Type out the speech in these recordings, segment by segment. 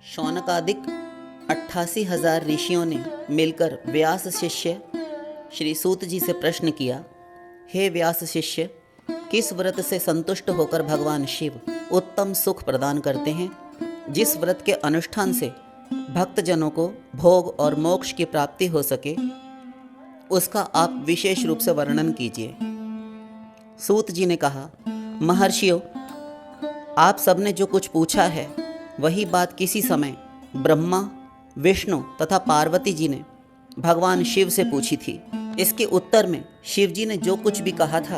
शौनकादिक 88,000 ऋषियों ने मिलकर व्यास शिष्य श्री सूत जी से प्रश्न किया, हे व्यास शिष्य, किस व्रत से संतुष्ट होकर भगवान शिव उत्तम सुख प्रदान करते हैं? जिस व्रत के अनुष्ठान से भक्तजनों को भोग और मोक्ष की प्राप्ति हो सके, उसका आप विशेष रूप से वर्णन कीजिए। सूत जी ने कहा, महर्षियों, आप सबने जो कुछ पूछा है वही बात किसी समय ब्रह्मा, विष्णु तथा पार्वती जी ने भगवान शिव से पूछी थी। इसके उत्तर में शिव जी ने जो कुछ भी कहा था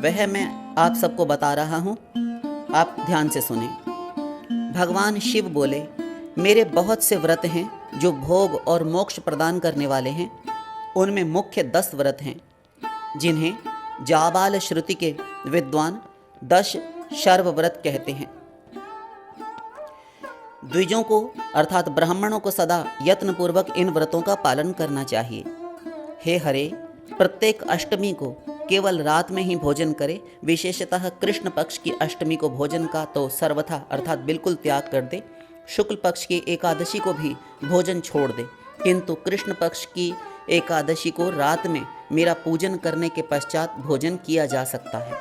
वह मैं आप सबको बता रहा हूँ, आप ध्यान से सुने। भगवान शिव बोले, मेरे बहुत से व्रत हैं जो भोग और मोक्ष प्रदान करने वाले हैं। उनमें मुख्य 10 व्रत हैं जिन्हें जाबाल श्रुति के विद्वान 10 शर्व व्रत कहते हैं। द्विजों को अर्थात ब्राह्मणों को सदा यत्नपूर्वक इन व्रतों का पालन करना चाहिए। हे हरे, प्रत्येक अष्टमी को केवल रात में ही भोजन करे, विशेषतः कृष्ण पक्ष की अष्टमी को भोजन का तो सर्वथा अर्थात बिल्कुल त्याग कर दे। शुक्ल पक्ष की एकादशी को भी भोजन छोड़ दे, किंतु कृष्ण पक्ष की एकादशी को रात में मेरा पूजन करने के पश्चात भोजन किया जा सकता है।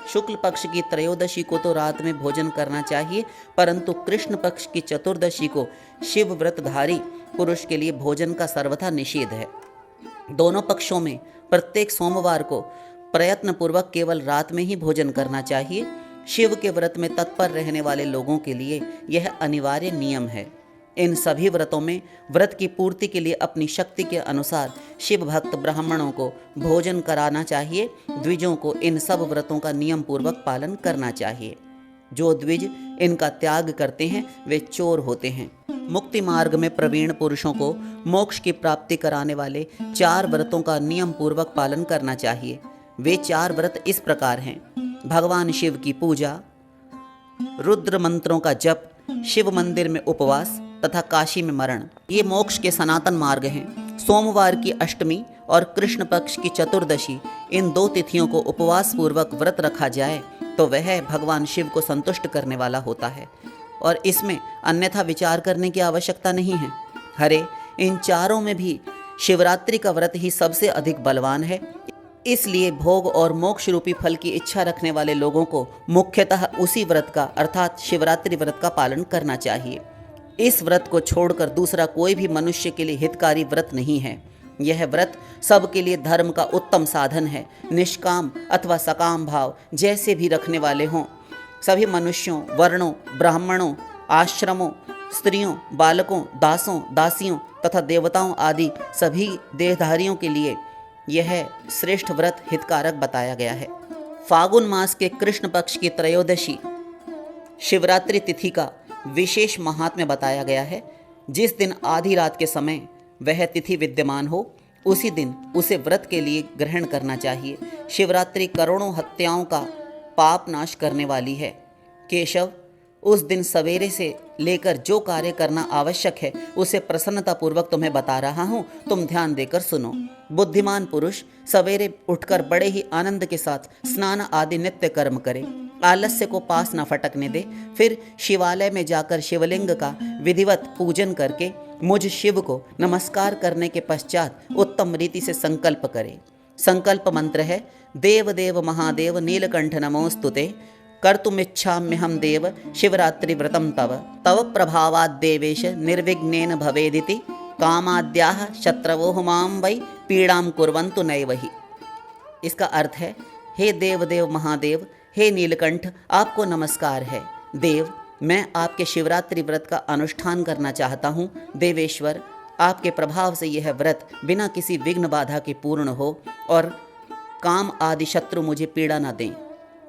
शुक्ल पक्ष की त्रयोदशी को तो रात में भोजन करना चाहिए, परंतु कृष्ण पक्ष की चतुर्दशी को शिव व्रतधारी पुरुष के लिए भोजन का सर्वथा निषेध है। दोनों पक्षों में प्रत्येक सोमवार को प्रयत्नपूर्वक केवल रात में ही भोजन करना चाहिए। शिव के व्रत में तत्पर रहने वाले लोगों के लिए यह अनिवार्य नियम है। इन सभी व्रतों में व्रत की पूर्ति के लिए अपनी शक्ति के अनुसार शिव भक्त ब्राह्मणों को भोजन कराना चाहिए। द्विजों को इन सब व्रतों का नियम पूर्वक पालन करना चाहिए। जो द्विज इनका त्याग करते हैं वे चोर होते हैं। मुक्ति मार्ग में प्रवीण पुरुषों को मोक्ष की प्राप्ति कराने वाले 4 व्रतों का नियम पूर्वक पालन करना चाहिए। वे 4 व्रत इस प्रकार हैं: भगवान शिव की पूजा, रुद्र मंत्रों का जप, शिव मंदिर में उपवास तथा काशी में मरण। ये मोक्ष के सनातन मार्ग हैं। सोमवार की अष्टमी और कृष्ण पक्ष की चतुर्दशी, इन 2 तिथियों को उपवास पूर्वक व्रत रखा जाए तो वह भगवान शिव को संतुष्ट करने वाला होता है और इसमें अन्यथा विचार करने की आवश्यकता नहीं है। हरे, इन चारों में भी शिवरात्रि का व्रत ही सबसे अधिक बलवान है। इसलिए भोग और मोक्ष रूपी फल की इच्छा रखने वाले लोगों को मुख्यतः उसी व्रत का अर्थात शिवरात्रि व्रत का पालन करना चाहिए। इस व्रत को छोड़कर दूसरा कोई भी मनुष्य के लिए हितकारी व्रत नहीं है। यह व्रत सबके लिए धर्म का उत्तम साधन है। निष्काम अथवा सकाम भाव जैसे भी रखने वाले हों, सभी मनुष्यों, वर्णों, ब्राह्मणों, आश्रमों, स्त्रियों, बालकों, दासों, दासियों तथा देवताओं आदि सभी देहधारियों के लिए यह श्रेष्ठ व्रत हितकारक बताया गया है। फागुन मास के कृष्ण पक्ष की त्रयोदशी शिवरात्रि तिथि का विशेष महात्म्य बताया गया है। जिस दिन आधी रात के समय वह तिथि विद्यमान हो, उसी दिन उसे व्रत के लिए ग्रहण करना चाहिए। शिवरात्रि करोड़ों हत्याओं का पाप नाश करने वाली है। केशव, उस दिन सवेरे से लेकर जो कार्य करना आवश्यक है उसे प्रसन्नतापूर्वक तुम्हें बता रहा हूँ, तुम ध्यान देकर सुनो। बुद्धिमान पुरुष सवेरे उठकर बड़े ही आनंद के साथ स्नान आदि नित्य कर्म करे, आलस्य को पास न फटकने दे। फिर शिवालय में जाकर शिवलिंग का विधिवत पूजन करके मुझ शिव को नमस्कार करने के पश्चात उत्तम रीति से संकल्प करे। संकल्प मंत्र है, देव देव महादेव नीलकंठ नमोस्तुते, कर्तुमिच्छाम्यहं देव शिवरात्रि व्रतं तव, तव प्रभावात् देवेश निर्विघ्नेन भवेदिति, कामाद्याः शत्रवोः मां वै पीड़ां कुर्वन्तु नैव हि। इसका अर्थ है, हे देव देव महादेव, हे नीलकंठ, आपको नमस्कार है। देव, मैं आपके शिवरात्रि व्रत का अनुष्ठान करना चाहता हूँ। देवेश्वर, आपके प्रभाव से यह व्रत बिना किसी विघ्न बाधा के पूर्ण हो और काम आदि शत्रु मुझे पीड़ा न दें।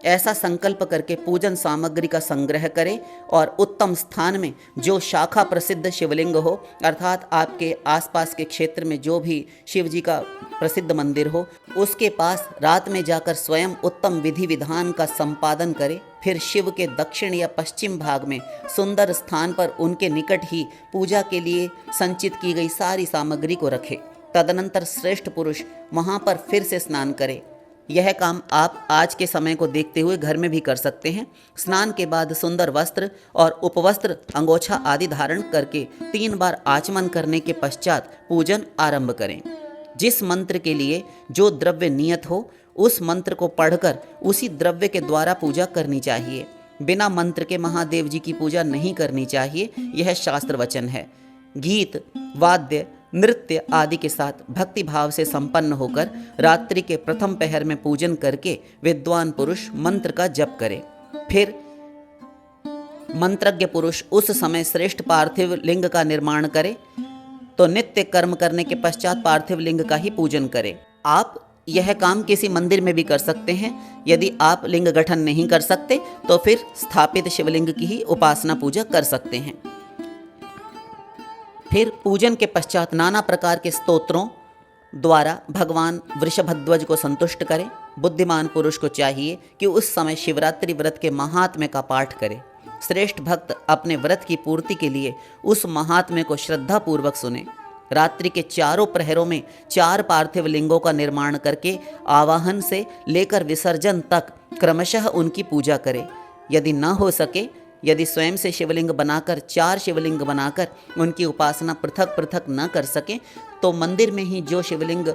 ऐसा संकल्प करके पूजन सामग्री का संग्रह करें और उत्तम स्थान में जो शाखा प्रसिद्ध शिवलिंग हो, अर्थात आपके आसपास के क्षेत्र में जो भी शिव जी का प्रसिद्ध मंदिर हो, उसके पास रात में जाकर स्वयं उत्तम विधि विधान का संपादन करें। फिर शिव के दक्षिण या पश्चिम भाग में सुंदर स्थान पर उनके निकट ही पूजा के लिए संचित की गई सारी सामग्री को रखे। तदनंतर श्रेष्ठ पुरुष वहाँ पर फिर से स्नान करे। यह काम आप आज के समय को देखते हुए घर में भी कर सकते हैं। स्नान के बाद सुंदर वस्त्र और उपवस्त्र, अंगोछा आदि धारण करके 3 बार आचमन करने के पश्चात पूजन आरंभ करें। जिस मंत्र के लिए जो द्रव्य नियत हो उस मंत्र को पढ़कर उसी द्रव्य के द्वारा पूजा करनी चाहिए। बिना मंत्र के महादेव जी की पूजा नहीं करनी चाहिए, यह शास्त्र वचन है। गीत, वाद्य, नृत्य आदि के साथ भक्ति भाव से संपन्न होकर रात्रि के प्रथम पहर में पूजन करके विद्वान पुरुष मंत्र का जप करे। फिर मंत्रज्ञ पुरुष उस समय श्रेष्ठ पार्थिव लिंग का निर्माण करे तो नित्य कर्म करने के पश्चात पार्थिव लिंग का ही पूजन करे। आप यह काम किसी मंदिर में भी कर सकते हैं। यदि आप लिंग गठन नहीं कर सकते तो फिर स्थापित शिवलिंग की ही उपासना पूजा कर सकते हैं। फिर पूजन के पश्चात नाना प्रकार के स्तोत्रों द्वारा भगवान वृषभध्वज को संतुष्ट करें। बुद्धिमान पुरुष को चाहिए कि उस समय शिवरात्रि व्रत के महात्म्य का पाठ करे। श्रेष्ठ भक्त अपने व्रत की पूर्ति के लिए उस महात्म्य को श्रद्धापूर्वक सुने। रात्रि के चारों प्रहरों में 4 पार्थिव लिंगों का निर्माण करके आवाहन से लेकर विसर्जन तक क्रमशः उनकी पूजा करे। यदि न हो सके, यदि स्वयं से शिवलिंग बनाकर 4 शिवलिंग बनाकर उनकी उपासना पृथक पृथक न कर सके तो मंदिर में ही जो शिवलिंग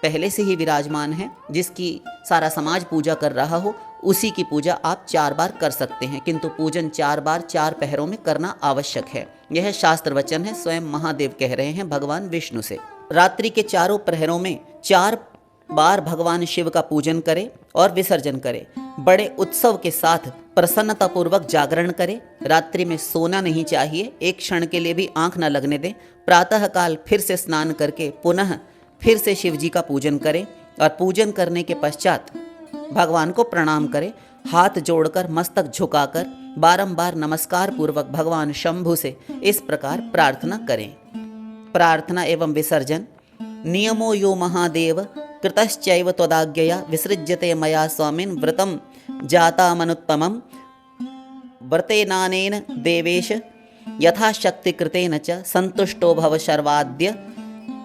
पहले से ही विराजमान है, जिसकी सारा समाज पूजा कर रहा हो, उसी की पूजा आप 4 बार कर सकते हैं। किंतु पूजन 4 बार 4 पहरों में करना आवश्यक है। यह शास्त्र वचन है, स्वयं महादेव कह रहे हैं भगवान विष्णु से। रात्रि के चारों प्रहरों में 4 बार भगवान शिव का पूजन करें और विसर्जन करें। बड़े उत्सव के साथ प्रसन्नतापूर्वक जागरण करें। रात्रि में सोना नहीं चाहिए, एक क्षण के लिए भी आंख न लगने दें। प्रातःकाल फिर से स्नान करके पुनः फिर से शिव जी का पूजन करें और पूजन करने के पश्चात भगवान को प्रणाम करें। हाथ जोड़कर मस्तक झुकाकर बारंबार नमस्कार पूर्वक भगवान शंभु से इस प्रकार प्रार्थना करें। प्रार्थना एवं विसर्जन। नियमो यो महादेव कृतश्चैव त्वदाज्ञया विसृज्यते मया स्वामिन् व्रतं जातामनुत्तमं व्रतेनानेन देवेश यथाशक्ति कृतेन च संतुष्टो भव सर्वाद्य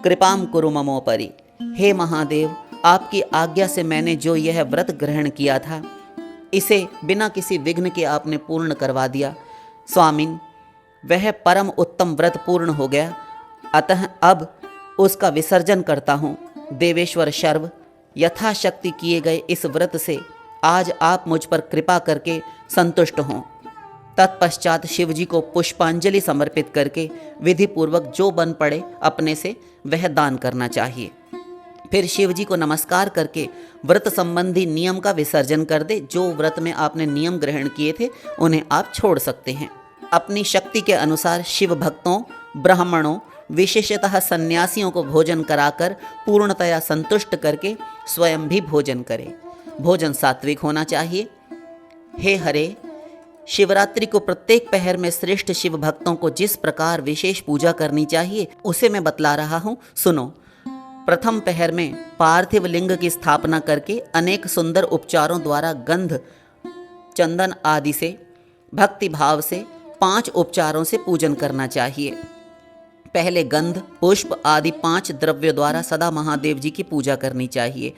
कृपाम कुरु ममोपरि। हे महादेव, आपकी आज्ञा से मैंने जो यह व्रत ग्रहण किया था, इसे बिना किसी विघ्न के आपने पूर्ण करवा दिया। स्वामिन, वह परम उत्तम व्रत पूर्ण हो गया, अतः अब उसका विसर्जन करता हूँ। देवेश्वर शर्व, यथाशक्ति किए गए इस व्रत से आज आप मुझ पर कृपा करके संतुष्ट हों। तत्पश्चात शिवजी को पुष्पांजलि समर्पित करके विधि पूर्वक जो बन पड़े अपने से वह दान करना चाहिए। फिर शिवजी को नमस्कार करके व्रत संबंधी नियम का विसर्जन कर दे। जो व्रत में आपने नियम ग्रहण किए थे उन्हें आप छोड़ सकते हैं। अपनी शक्ति के अनुसार शिव भक्तों, ब्राह्मणों, विशेषतः सन्यासियों को भोजन कराकर पूर्णतया संतुष्ट करके स्वयं भी भोजन करें। भोजन सात्विक होना चाहिए। हे हरे, शिवरात्रि को प्रत्येक पहर में श्रेष्ठ शिव भक्तों को जिस प्रकार विशेष पूजा करनी चाहिए उसे मैं बतला रहा हूँ, सुनो। प्रथम पहर में पार्थिव लिंग की स्थापना करके अनेक सुंदर उपचारों द्वारा गंध, चंदन आदि से भक्ति भाव से 5 उपचारों से पूजन करना चाहिए। पहले गंध, पुष्प आदि 5 द्रव्यों द्वारा सदा महादेव जी की पूजा करनी चाहिए।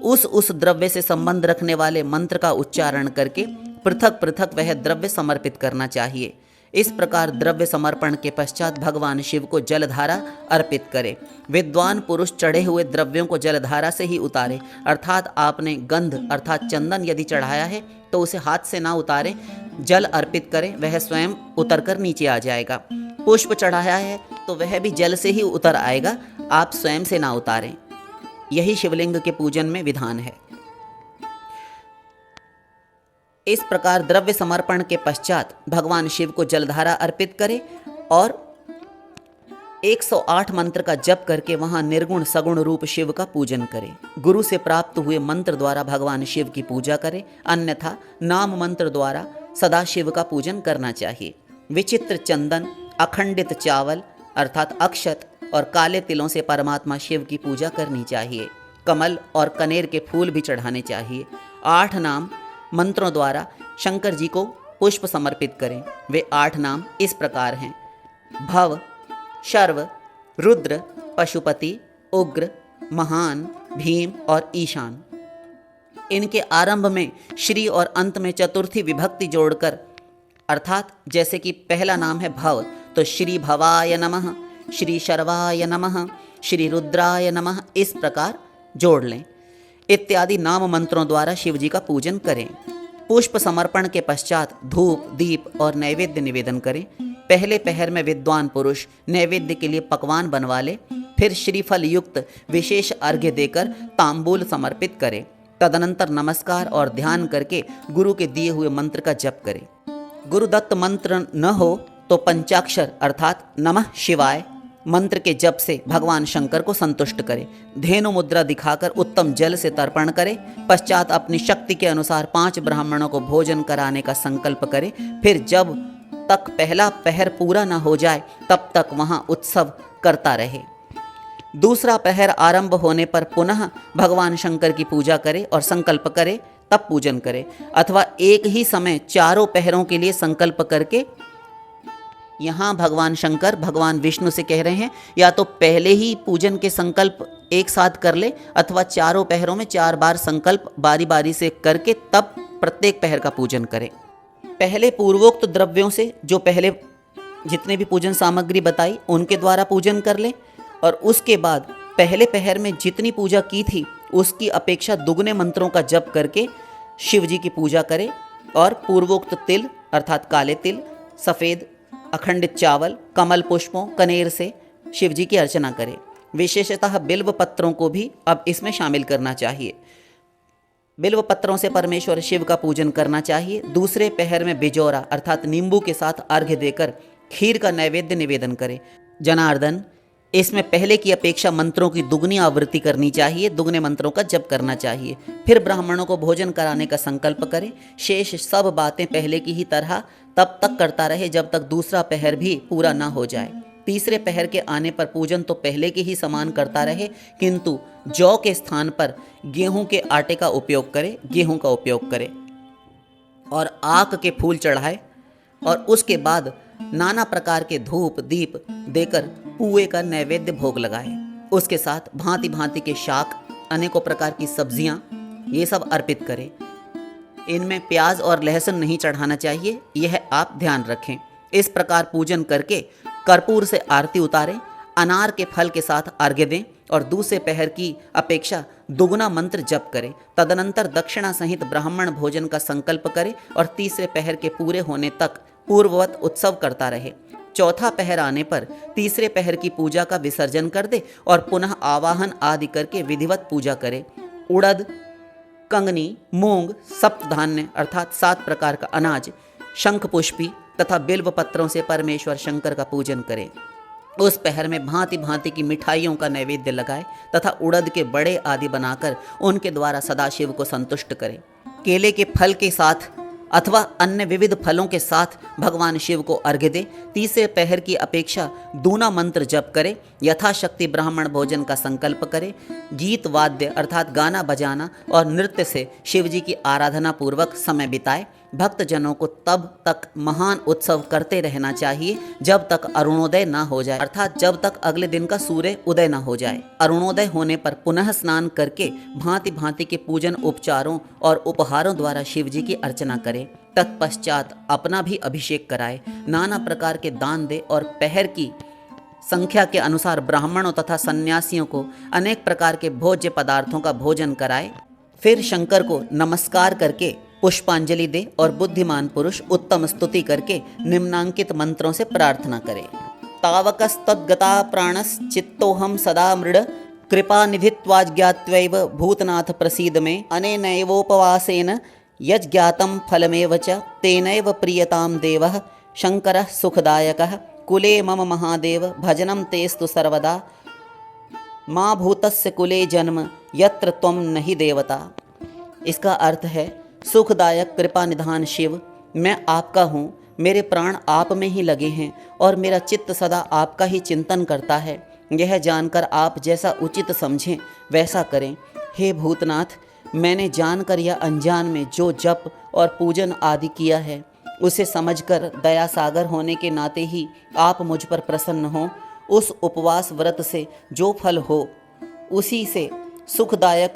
उस द्रव्य से संबंध रखने वाले मंत्र का उच्चारण करके पृथक पृथक वह द्रव्य समर्पित करना चाहिए। इस प्रकार द्रव्य समर्पण के पश्चात भगवान शिव को जलधारा अर्पित करें। विद्वान पुरुष चढ़े हुए द्रव्यों को जलधारा से ही उतारे, अर्थात आपने गंध अर्थात चंदन यदि चढ़ाया है तो उसे हाथ से ना उतारें, जल अर्पित करें, वह स्वयं उतरकर नीचे आ जाएगा। पुष्प चढ़ाया है तो वह भी जल से ही उतर आएगा, आप स्वयं से ना उतारें। यही शिवलिंग के पूजन में विधान है। इस प्रकार द्रव्य समर्पण के पश्चात भगवान शिव को जलधारा अर्पित करें और 108 मंत्र का जप करके वहां निर्गुण सगुण रूप शिव का पूजन करें। गुरु से प्राप्त हुए मंत्र द्वारा भगवान शिव की पूजा करें, अन्यथा नाम मंत्र द्वारा सदा शिव का पूजन करना चाहिए। विचित्र चंदन, अखंडित चावल अर्थात अक्षत और काले तिलों से परमात्मा शिव की पूजा करनी चाहिए। कमल और कनेर के फूल भी चढ़ाने चाहिए। 8 नाम मंत्रों द्वारा शंकर जी को पुष्प समर्पित करें। वे 8 नाम इस प्रकार हैं: भव, शर्व, रुद्र, पशुपति, उग्र, महान, भीम और ईशान। इनके आरंभ में श्री और अंत में चतुर्थी विभक्ति जोड़कर, अर्थात जैसे कि पहला नाम है भव तो श्री भवाय नमः, श्री शर्वाय नमः, श्री रुद्राय नमः, इस प्रकार जोड़ लें। इत्यादि नाम मंत्रों द्वारा शिव जी का पूजन करें। पुष्प समर्पण के पश्चात धूप, दीप और नैवेद्य निवेदन करें। पहले पहर में विद्वान पुरुष नैवेद्य के लिए पकवान बनवा ले, फिर श्रीफल युक्त विशेष अर्घ्य देकर तांबूल समर्पित करें। तदनंतर नमस्कार और ध्यान करके गुरु के दिए हुए मंत्र का जप करें। गुरुदत्त मंत्र न हो तो पंचाक्षर अर्थात नमः शिवाय मंत्र के जप से भगवान शंकर को संतुष्ट करें। धेनु मुद्रा दिखाकर उत्तम जल से तर्पण करें। पश्चात अपनी शक्ति के अनुसार 5 ब्राह्मणों को भोजन कराने का संकल्प करें। फिर जब तक पहला पहर पूरा न हो जाए तब तक वहां उत्सव करता रहे। दूसरा पहर आरंभ होने पर पुनः भगवान शंकर की पूजा करे और संकल्प करे, तब पूजन करे। अथवा एक ही समय चारों पहरों के लिए संकल्प करके, यहाँ भगवान शंकर भगवान विष्णु से कह रहे हैं या तो पहले ही पूजन के संकल्प एक साथ कर ले अथवा चारों पहरों में 4 बार संकल्प बारी बारी से करके तब प्रत्येक पहर का पूजन करें। पहले पूर्वोक्त द्रव्यों से जो पहले जितने भी पूजन सामग्री बताई उनके द्वारा पूजन कर ले और उसके बाद पहले पहर में जितनी पूजा की थी उसकी अपेक्षा दुगने मंत्रों का जप करके शिव जी की पूजा करें और पूर्वोक्त तिल अर्थात काले तिल, सफ़ेद अखंडित चावल, कमल पुष्पों, कनेर से शिव जी की अर्चना करें। विशेषतः बिल्व पत्रों को भी अब इसमें शामिल करना चाहिए। बिल्व पत्रों से परमेश्वर शिव का पूजन करना चाहिए। दूसरे पहर में बिजौरा अर्थात नींबू के साथ अर्घ्य देकर खीर का नैवेद्य निवेदन करें। जनार्दन, इसमें पहले की अपेक्षा मंत्रों की दुगनी आवृत्ति करनी चाहिए, दुगने मंत्रों का जप करना चाहिए। फिर ब्राह्मणों को भोजन कराने का संकल्प करें। शेष सब बातें पहले की ही तरह तब तक करता रहे जब तक दूसरा पहर भी पूरा ना हो जाए। तीसरे पहर के आने पर पूजन तो पहले के ही समान करता रहे, किंतु जौ के स्थान पर गेहूं के आटे का उपयोग करे, गेहूं का उपयोग करे और आक के फूल चढ़ाए और उसके बाद नाना प्रकार के धूप दीप देकर पुए का नैवेद्य भोग लगाए। उसके साथ भांति भांति के शाक, अनेकों प्रकार की सब्जियां, ये सब अर्पित करें। इनमें प्याज और लहसुन नहीं चढ़ाना चाहिए, यह आप ध्यान रखें। इस प्रकार पूजन करके कर्पूर से आरती उतारें, अनार के फल के साथ अर्घ्य दें और दूसरे पहर की अपेक्षा दुगुना मंत्र जप करें। तदनंतर दक्षिणा सहित ब्राह्मण भोजन का संकल्प करें और तीसरे पहर के पूरे होने तक पूर्ववत उत्सव करता रहे। चौथा पहर आने पर तीसरे पहर की पूजा का विसर्जन कर दे और पुनः आवाहन आदि करके विधिवत पूजा करे। उड़द, कंगनी, मूंग, सप्तधान्य अर्थात 7 प्रकार का अनाज, शंख पुष्पी तथा बिल्व पत्रों से परमेश्वर शंकर का पूजन करें। उस पहर में भांति भांति की मिठाइयों का नैवेद्य लगाए तथा उड़द के बड़े आदि बनाकर उनके द्वारा सदाशिव को संतुष्ट करें। केले के फल के साथ अथवा अन्य विविध फलों के साथ भगवान शिव को अर्घ्य दे। तीसरे पहर की अपेक्षा दूना मंत्र जप करे। यथाशक्ति ब्राह्मण भोजन का संकल्प करे। गीत वाद्य अर्थात गाना बजाना और नृत्य से शिव जी की आराधना पूर्वक समय बिताए। भक्तजनों को तब तक महान उत्सव करते रहना चाहिए जब तक अरुणोदय ना हो जाए, अर्थात जब तक अगले दिन का सूर्य उदय ना हो जाए। अरुणोदय होने पर पुनः स्नान करके भांति भांति के पूजन उपचारों और उपहारों द्वारा शिव जी की अर्चना करें। तत्पश्चात अपना भी अभिषेक कराए, नाना प्रकार के दान दे और पहर की संख्या के अनुसार ब्राह्मणों तथा सन्यासियों को अनेक प्रकार के भोज्य पदार्थों का भोजन कराए। फिर शंकर को नमस्कार करके पुष्पांजलि दे और बुद्धिमान पुरुष उत्तम स्तुति करके निम्नांकित मंत्रों से प्रार्थना करे। तावकस्तद्गता प्राणश्चित्तोऽहं सदा मृड कृपा निधित्वाज्ञात्वैव भूतनाथ प्रसीद मे अनेनैवोपवासेन यज्ञातं फलमेव च तेनैव प्रीयतां देवः शंकरः सुखदायकः कुले मम महादेव भजनं तेस्तु सर्वदा माँ भूतस्य कुले जन्म यत्र त्वं नहि देवता। इसका अर्थ है, सुखदायक कृपा निधान शिव, मैं आपका हूँ, मेरे प्राण आप में ही लगे हैं और मेरा चित्त सदा आपका ही चिंतन करता है। यह जानकर आप जैसा उचित समझें वैसा करें। हे भूतनाथ, मैंने जानकर या अनजान में जो जप और पूजन आदि किया है उसे समझकर दया सागर होने के नाते ही आप मुझ पर प्रसन्न हों। उस उपवास व्रत से जो फल हो उसी से सुखदायक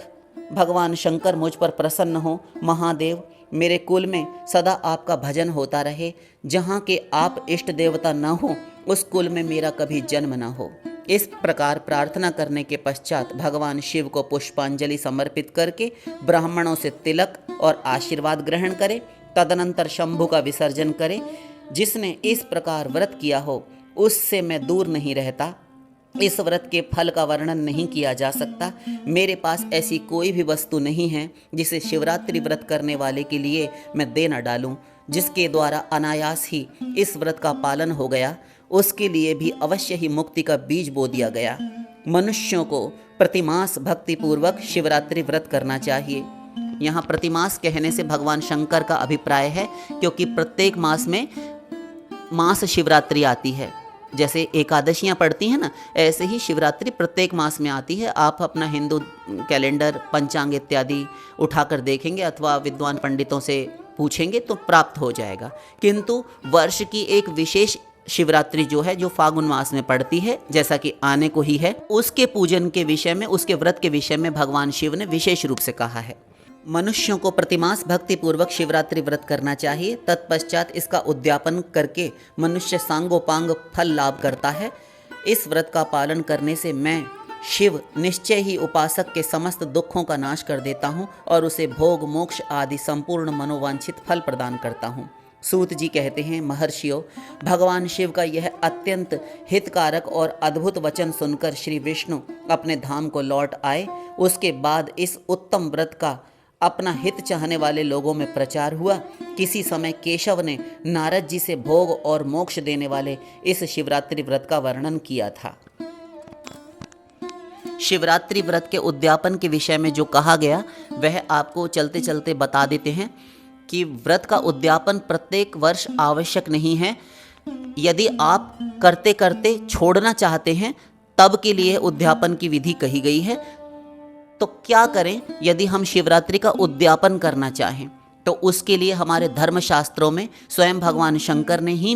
भगवान शंकर मुझ पर प्रसन्न हो। महादेव, मेरे कुल में सदा आपका भजन होता रहे। जहाँ के आप इष्ट देवता न हो, उस कुल में मेरा कभी जन्म न हो। इस प्रकार प्रार्थना करने के पश्चात भगवान शिव को पुष्पांजलि समर्पित करके ब्राह्मणों से तिलक और आशीर्वाद ग्रहण करें। तदनंतर शंभु का विसर्जन करें। जिसने इस प्रकार व्रत किया हो, उससे मैं दूर नहीं रहता। इस व्रत के फल का वर्णन नहीं किया जा सकता। मेरे पास ऐसी कोई भी वस्तु नहीं है जिसे शिवरात्रि व्रत करने वाले के लिए मैं दे न डालूं। जिसके द्वारा अनायास ही इस व्रत का पालन हो गया, उसके लिए भी अवश्य ही मुक्ति का बीज बो दिया गया। मनुष्यों को प्रतिमास भक्तिपूर्वक शिवरात्रि व्रत करना चाहिए। यहाँ प्रतिमास कहने से भगवान शंकर का अभिप्राय है, क्योंकि प्रत्येक मास में मास शिवरात्रि आती है। जैसे एकादशियाँ पड़ती हैं ना, ऐसे ही शिवरात्रि प्रत्येक मास में आती है। आप अपना हिंदू कैलेंडर, पंचांग इत्यादि उठाकर देखेंगे अथवा विद्वान पंडितों से पूछेंगे तो प्राप्त हो जाएगा। किंतु वर्ष की एक विशेष शिवरात्रि जो है, जो फागुन मास में पड़ती है, जैसा कि आने को ही है, उसके पूजन के विषय में, उसके व्रत के विषय में भगवान शिव ने विशेष रूप से कहा है। मनुष्यों को प्रतिमास भक्तिपूर्वक शिवरात्रि व्रत करना चाहिए। तत्पश्चात इसका उद्यापन करके मनुष्य सांगोपांग फल लाभ करता है। इस व्रत का पालन करने से मैं शिव निश्चय ही उपासक के समस्त दुखों का नाश कर देता हूँ और उसे भोग, मोक्ष आदि संपूर्ण मनोवांछित फल प्रदान करता हूँ। सूत जी कहते हैं, महर्षियों, भगवान शिव का यह अत्यंत हितकारक और अद्भुत वचन सुनकर श्री विष्णु अपने धाम को लौट आए। उसके बाद इस उत्तम व्रत का अपना हित चाहने वाले लोगों में प्रचार हुआ। किसी समय केशव ने नारद जी से भोग और मोक्ष देने वाले इस शिवरात्रि व्रत का वर्णन किया था। शिवरात्रि व्रत के उद्यापन के विषय में जो कहा गया, वह आपको चलते चलते बता देते हैं कि व्रत का उद्यापन प्रत्येक वर्ष आवश्यक नहीं है। यदि आप करते करते छोड़ना चाहते हैं, तब के लिए उद्यापन की विधि कही गई है। तो क्या करें यदि हम शिवरात्रि का उद्यापन करना चाहें? तो उसके लिए हमारे धर्मशास्त्रों में स्वयं भगवान शंकर ने ही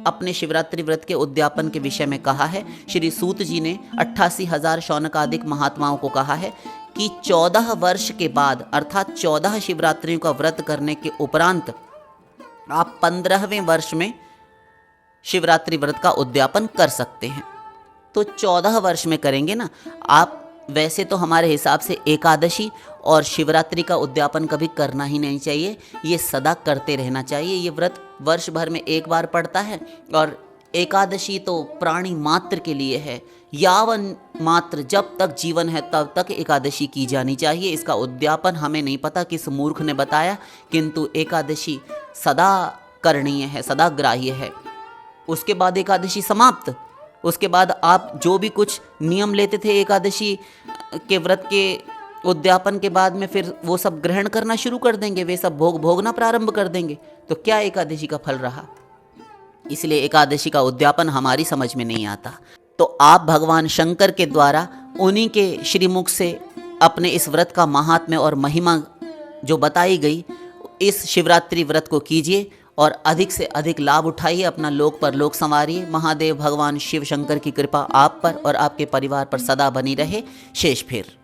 अपने शिवरात्रि व्रत के उद्यापन के विषय में कहा है। श्री सूत जी ने 88,000 शौनकादिक महात्माओं को कहा है कि 14 वर्ष के बाद, अर्थात 14 शिवरात्रियों का व्रत करने के उपरांत आप 15वें वर्ष में शिवरात्रि व्रत का उद्यापन कर सकते हैं। तो 14 वर्ष में करेंगे ना आप। वैसे तो हमारे हिसाब से एकादशी और शिवरात्रि का उद्यापन कभी करना ही नहीं चाहिए, ये सदा करते रहना चाहिए। ये व्रत वर्ष भर में एक बार पड़ता है और एकादशी तो प्राणी मात्र के लिए है। यावन मात्र, जब तक जीवन है तब तक एकादशी की जानी चाहिए। इसका उद्यापन हमें नहीं पता किस मूर्ख ने बताया, किंतु एकादशी सदा करणीय है, सदा ग्राह्य है। उसके बाद एकादशी समाप्त। उसके बाद आप जो भी कुछ नियम लेते थे एकादशी के व्रत के उद्यापन के बाद में, फिर वो सब ग्रहण करना शुरू कर देंगे, वे सब भोगना प्रारंभ कर देंगे। तो क्या एकादशी का फल रहा? इसलिए एकादशी का उद्यापन हमारी समझ में नहीं आता। तो आप भगवान शंकर के द्वारा उन्हीं के श्रीमुख से अपने इस व्रत का महात्म्य और महिमा जो बताई गई, इस शिवरात्रि व्रत को कीजिए और अधिक से अधिक लाभ उठाइए, अपना लोक परलोक संवारिए। महादेव भगवान शिव शंकर की कृपा आप पर और आपके परिवार पर सदा बनी रहे। शेष फिर।